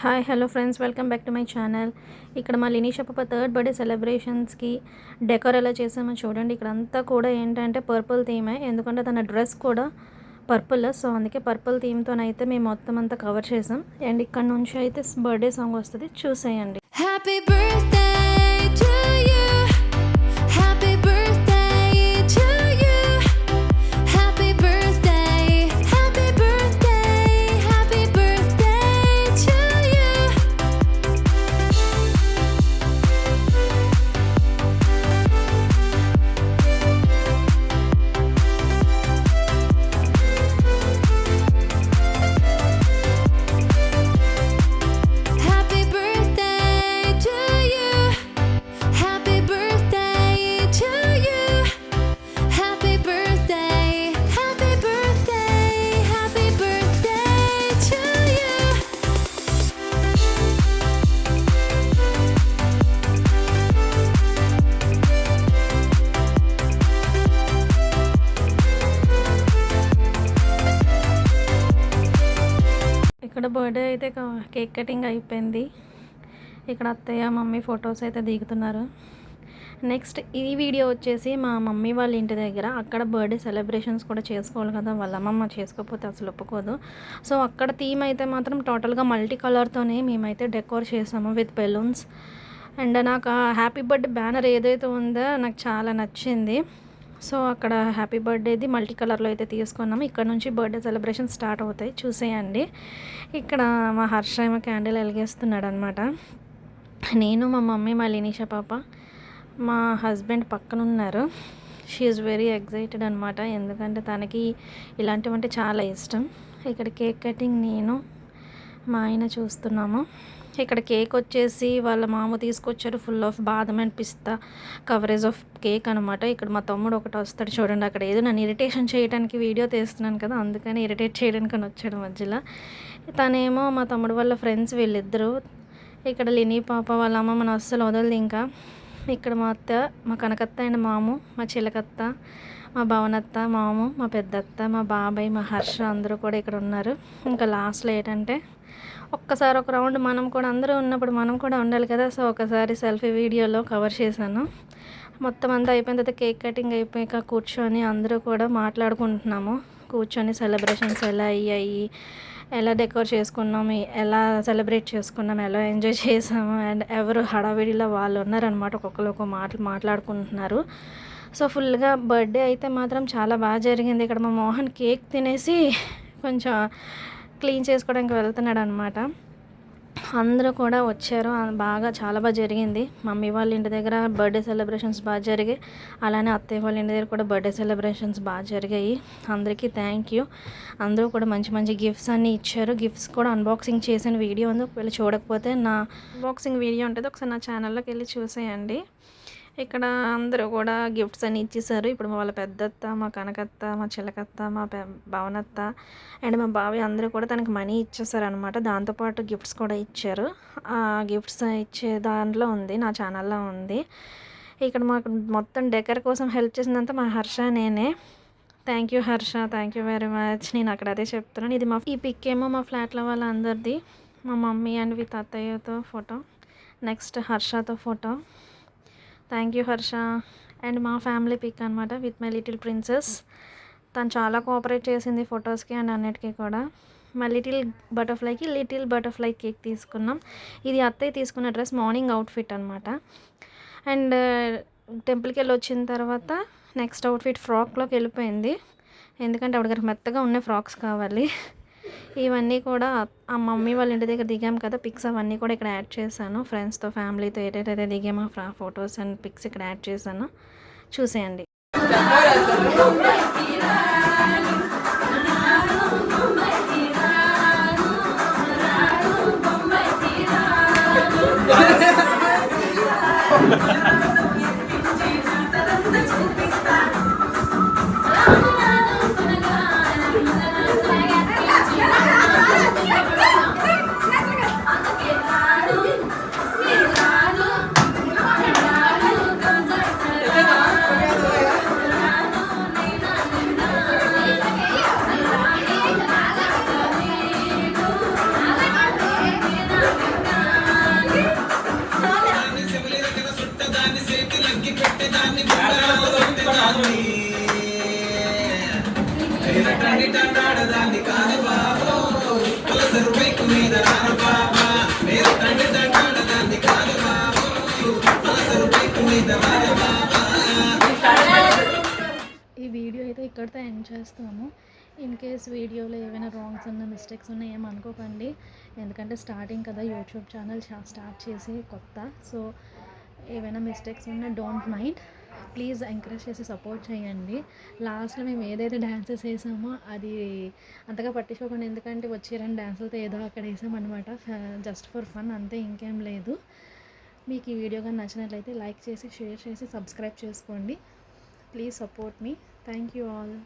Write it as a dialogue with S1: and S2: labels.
S1: Hi hello friends, welcome back to my channel. ఇక్కడ మా లినీషా పాప థర్డ్ బర్త్డే సెలబ్రేషన్స్కి డెకోర్ ఎలా చేసామో చూడండి. ఇక్కడ అంతా కూడా ఏంటంటే పర్పుల్ థీమే, ఎందుకంటే తన డ్రెస్ కూడా పర్పుల్. సో అందుకే పర్పుల్ థీమ్తోనైతే మేము మొత్తం అంతా కవర్ చేసాం. అండ్ ఇక్కడ నుంచి అయితే బర్త్డే సాంగ్ వస్తుంది, చూసేయండి.
S2: Happy birthday to you, happy birthday to you, happy birthday, happy birthday, happy birthday to you. Happy birthday to you, happy birthday to you, happy birthday, happy birthday, happy birthday to you.
S1: ఇక్కడ birthday అయితే cake cutting అయిపోయింది. ఇక్కడ అత్తయ్య mummy photos అయితే దిగుతున్నారు. Next ఈ video వచ్చేసి మా మమ్మీ వాళ్ళ ఇంటి దగ్గర. అక్కడ బర్త్డే సెలబ్రేషన్స్ కూడా చేసుకోవాలి కదా, వాళ్ళ అమ్మమ్మ చేసుకోకపోతే అసలు ఒప్పుకోదు. సో అక్కడ థీమ్ అయితే మాత్రం టోటల్గా మల్టీ కలర్తోనే మేమైతే డెకోర్ చేసాము విత్ బెలూన్స్. అండ్ నాకు ఆ హ్యాపీ బర్త్డే బ్యానర్ ఏదైతే ఉందో నాకు చాలా నచ్చింది. సో అక్కడ హ్యాపీ బర్త్డేది మల్టీ కలర్లో అయితే తీసుకున్నాము. ఇక్కడ నుంచి బర్త్డే సెలబ్రేషన్ స్టార్ట్ అవుతాయి, చూసేయండి. ఇక్కడ మా హర్ష ఏమో క్యాండిల్ వెలిగేస్తున్నాడు అనమాట. నేను, మా మమ్మీ, మా లినీషా పాప, మా హస్బెండ్ పక్కన ఉన్నారు. షీ ఈజ్ వెరీ ఎగ్జైటెడ్ అనమాట, ఎందుకంటే తనకి ఇలాంటివంటే చాలా ఇష్టం. ఇక్కడ కేక్ కటింగ్ నేను మా ఆయన చూస్తున్నాము. ఇక్కడ కేక్ వచ్చేసి వాళ్ళ మామ తీసుకొచ్చారు, ఫుల్ ఆఫ్ బాదం and pista coverage of cake అనమాట. ఇక్కడ మా తమ్ముడు ఒకటి వస్తాడు చూడండి, అక్కడ ఏదో నన్ను ఇరిటేషన్ చేయడానికి వీడియో తీస్తున్నాను కదా, అందుకని ఇరిటేట్ చేయడానికి అని వచ్చాడు మధ్యలో. తనేమో మా తమ్ముడు వాళ్ళ ఫ్రెండ్స్ వీళ్ళిద్దరూ. ఇక్కడ లినీ పాప వాళ్ళ అమ్మ మన అస్సలు వదలదు ఇంకా. ఇక్కడ మా అత్త, మా కనకత్త అండ్ మాము, మా చిలకత్త, మా భవనత్త, మాము, మా పెద్దత్త, మా బాబాయ్, మా హర్ష అందరూ కూడా ఇక్కడ ఉన్నారు. ఇంకా లాస్ట్లో ఏంటంటే ఒక్కసారి ఒక రౌండ్ మనం కూడా అందరూ ఉన్నప్పుడు మనం కూడా ఉండాలి కదా. సో ఒకసారి సెల్ఫీ వీడియోలో కవర్ చేశాను. మొత్తం అంతా అయిపోయిన తర్వాత కేక్ కటింగ్ అయిపోయాక కూర్చొని అందరూ కూడా మాట్లాడుకుంటున్నాము. కూర్చొని సెలబ్రేషన్స్ ఎలా అయ్యాయి, ఎలా డెకోర్ చేసుకున్నాము, ఎలా సెలబ్రేట్ చేసుకున్నాము, ఎలా ఎంజాయ్ చేసాము, అండ్ ఎవరు హడావిడిలో వాళ్ళు ఉన్నారనమాట. ఒక్కొక్కరు ఒక మాట్లాడుకుంటున్నారు. సో ఫుల్గా బర్త్డే అయితే మాత్రం చాలా బాగా జరిగింది. ఇక్కడ మా మోహన్ కేక్ తినేసి కొంచెం క్లీన్ చేసుకోవడానికి వెళ్తున్నాడు అనమాట. అందరూ కూడా వచ్చారు, బాగా చాలా బాగా జరిగింది. మమ్మీ వాళ్ళ ఇంటి దగ్గర బర్త్డే సెలబ్రేషన్స్ బాగా జరిగాయి, అలానే అత్తయ్య వాళ్ళ ఇంటి దగ్గర కూడా బర్త్డే సెలబ్రేషన్స్ బాగా జరిగాయి. అందరికీ థ్యాంక్ యూ. అందరూ కూడా మంచి మంచి గిఫ్ట్స్ అన్నీ ఇచ్చారు. గిఫ్ట్స్ కూడా అన్బాక్సింగ్ చేసిన వీడియో ఉంది, ఒకవేళ చూడకపోతే నా అన్బాక్సింగ్ వీడియో ఉంటుంది, ఒకసారి నా ఛానల్లోకి వెళ్ళి చూసేయండి. ఇక్కడ అందరూ కూడా గిఫ్ట్స్ అన్నీ ఇచ్చేసారు. ఇప్పుడు వాళ్ళ పెద్దత్త, మా కనకత్త, మా చిలకత్త, మా భవనత్త అండ్ మా బావి అందరూ కూడా తనకి మనీ ఇచ్చేసారు అనమాట. దాంతోపాటు గిఫ్ట్స్ కూడా ఇచ్చారు. ఆ గిఫ్ట్స్ ఇచ్చే దాంట్లో ఉంది, నా ఛానల్లో ఉంది. ఇక్కడ మాకు మొత్తం డెకర్ కోసం హెల్ప్ చేసిందంతా మా హర్ష నేనే. Thank you Harsha, thank you very much. నేను అక్కడ అదే చెప్తున్నాను. ఇది ఈ పిక్ ఏమో మా ఫ్లాట్లో వాళ్ళ అందరిది, మా మమ్మీ అండ్ విత్ అత్తయ్యతో ఫోటో, నెక్స్ట్ హర్షతో photo. Thank you Harsha. And మా ఫ్యామిలీ పిక్ అనమాట విత్ మై లిటిల్ ప్రిన్సెస్. తను చాలా కోఆపరేట్ చేసింది ఫొటోస్కి అండ్ అన్నిటికీ కూడా. మా లిటిల్ బటర్ఫ్లై కేక్ తీసుకున్నాం. ఇది అత్తయ్య తీసుకున్న డ్రెస్, మార్నింగ్ అవుట్ఫిట్ అనమాట. అండ్ టెంపుల్కి వెళ్ళి వచ్చిన తర్వాత నెక్స్ట్ అవుట్ఫిట్ ఫ్రాక్లోకి వెళ్ళిపోయింది, ఎందుకంటే ఆవిడ మెత్తగా ఉన్న ఫ్రాక్స్ కావాలి. ఇవన్నీ కూడా ఆ మమ్మీ వాళ్ళ ఇంటి దగ్గర దిగాం కదా పిక్స్, అవన్నీ కూడా ఇక్కడ యాడ్ చేశాను. ఫ్రెండ్స్తో ఫ్యామిలీతో ఏదైతే దిగామో ఫొటోస్ అండ్ పిక్స్ ఇక్కడ యాడ్ చేశాను, చూసేయండి. ఇక్కడితో ఎండ్ చేస్తాము. ఇన్ కేస్ వీడియోలో ఏవైనా రాంగ్స్ ఉన్న మిస్టేక్స్ ఉన్నా ఏమనుకోకండి. ఎందుకంటే స్టార్టింగ్ కదా యూట్యూబ్ ఛానల్ స్టార్ట్ చేసి కొత్త. సో ఏవైనా మిస్టేక్స్ ఉన్నా డోంట్ మైండ్. ప్లీజ్ ఎంకరేజ్ చేసి సపోర్ట్ చేయండి. లాస్ట్లో మేము ఏదైతే డ్యాన్సెస్ వేసామో అది అంతగా పట్టించుకోకండి. ఎందుకంటే వచ్చే 2 డ్యాన్సులతో ఏదో అక్కడ వేసామన్నమాట. జస్ట్ ఫర్ ఫన్ అంతే, ఇంకేం లేదు. మీకు ఈ వీడియో కానీ నచ్చినట్లయితే లైక్ చేసి, షేర్ చేసి, సబ్స్క్రైబ్ చేసుకోండి. Please support me. Thank you all.